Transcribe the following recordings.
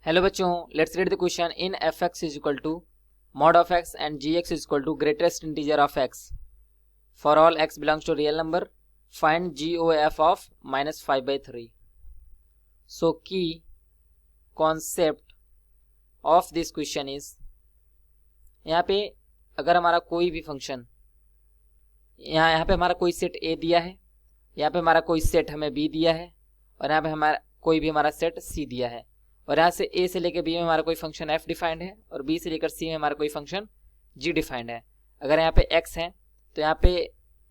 Hello बच्चों, let's read the question. In f x is equal to mod of x and gx is equal to greatest integer of x. For all x belongs to real number, find GOF of minus 5/3. So key concept of this question is, यहाँ पे अगर हमारा कोई भी function, यहाँ पे हमारा कोई सेट A दिया है, यहाँ पे हमारा कोई सेट हमें B दिया है, और यहाँ पे हमारा कोई भी हमारा सेट C दिया है, और यहाँ से A से लेकर B में हमारा कोई फंक्शन F डिफाइंड है, और B से लेकर C में हमारा कोई फंक्शन G डिफाइंड है. अगर यहाँ पे X है तो यहाँ पे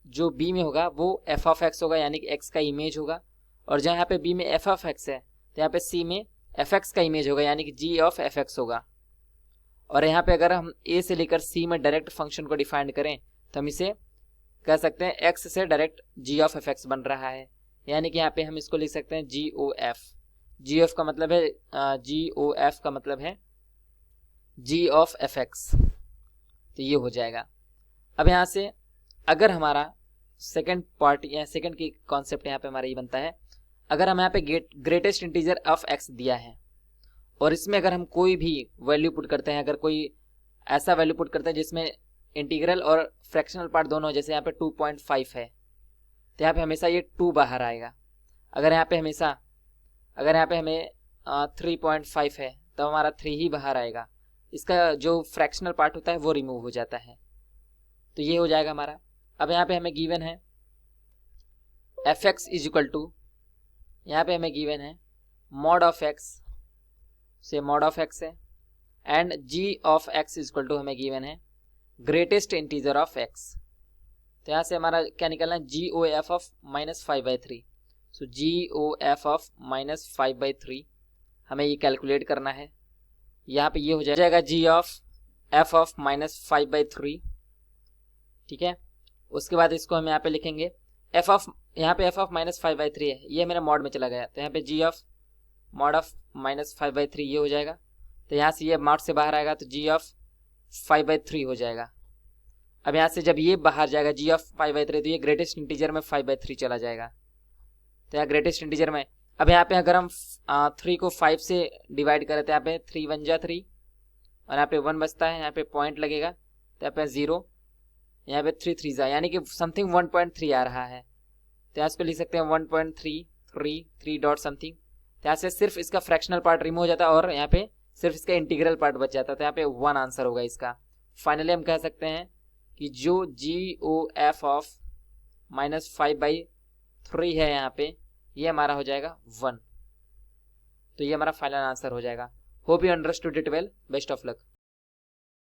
जो B में होगा वो f ऑफ x होगा, यानी कि x का इमेज होगा, और जहाँ यहाँ पे B में f ऑफ x है तो यहाँ पे C में fx का इमेज होगा, यानी कि g ऑफ fx होगा. और यहाँ पे अगर हम A से लेकर C में डायरेक्ट फंक्शन को डिफाइंड करें तो हम इसे कह सकते हैं x से डायरेक्ट g ऑफ fx बन रहा है, यानी कि यहाँ पे हम इसको लिख सकते हैं GOF. GOF का मतलब है GOF का मतलब है g ऑफ fx. तो ये हो जाएगा. अब यहाँ से अगर हमारा सेकंड पार्ट या सेकंड की कॉन्सेप्ट यहाँ पे हमारा ये बनता है, अगर हम यहाँ पे ग्रेटेस्ट इंटीजर ऑफ x दिया है और इसमें अगर हम कोई भी वैल्यू पुट करते हैं, अगर कोई ऐसा वैल्यू पुट करते हैं जिसमें इंटीग्रल और फ्रैक्शनल पार्ट दोनों, जैसे यहाँ पे 2.5 है तो यहाँ पे हमेशा ये 2 बाहर आएगा. अगर यहाँ पे हमें 3.5 है तो हमारा 3 ही बाहर आएगा. इसका जो फ्रैक्शनल पार्ट होता है वो रिमूव हो जाता है. तो ये हो जाएगा हमारा. अब यहाँ पे हमें गिवन है F x is equal to, यहाँ पे हमें गिवन है मॉड ऑफ एक्स, से मॉड ऑफ एक्स है, and G of X is equal to हमें गिवन है ग्रेटेस्ट इंटीजर ऑफ एक्स. तो यहाँ से हमारा क्या निकलना है, G O F of minus 5/3. So G O F of minus 5/3 हमें ये कैलकुलेट करना है. यहाँ पे ये हो जाएगा जी ऑफ एफ ऑफ माइनस 5/3. ठीक है. उसके बाद इसको हम यहाँ पे लिखेंगे एफ ऑफ, यहाँ पे एफ ऑफ माइनस 5/3 है, ये मेरा मॉड में चला गया, तो यहाँ पे जी ऑफ मॉड ऑफ माइनस 5/3 ये हो जाएगा. तो यहाँ से ये मॉड से बाहर आएगा तो जी ऑफ 5/3 हो जाएगा. अब यहाँ से जब ये बाहर जाएगा जी ऑफ 5/3 तो ये ग्रेटेस्ट इंटीजर में 5/3 चला जाएगा. तो यहाँ ग्रेटेस्ट इंटीजर में, अब यहाँ पे अगर हम 3 को 5 से डिवाइड करें तो यहाँ पे 3 1 जा 3, और यहाँ पे 1 बचता है, यहाँ पे पॉइंट लगेगा तो यहाँ पे 0, यहाँ पे 3 3 जा, यानी कि समथिंग 1.3 आ रहा है. तो यहाँ इसको लिख सकते हैं 1.3 डॉट समथिंग. तो यहाँ से सिर्फ इसका फ्रैक्शनल पार्ट रिमूव हो जाता है और यहाँ पे सिर्फ इसका इंटीग्रल पार्ट बच जाता है. तो यहाँ पे 1 आंसर होगा इसका. फाइनली हम कह सकते हैं कि जो जी ओ एफ ऑफ माइनस 5/3 है यहाँ पे, ये हमारा हो जाएगा 1. तो ये हमारा फाइनल आंसर हो जाएगा. Hope you understood it well. Best of luck.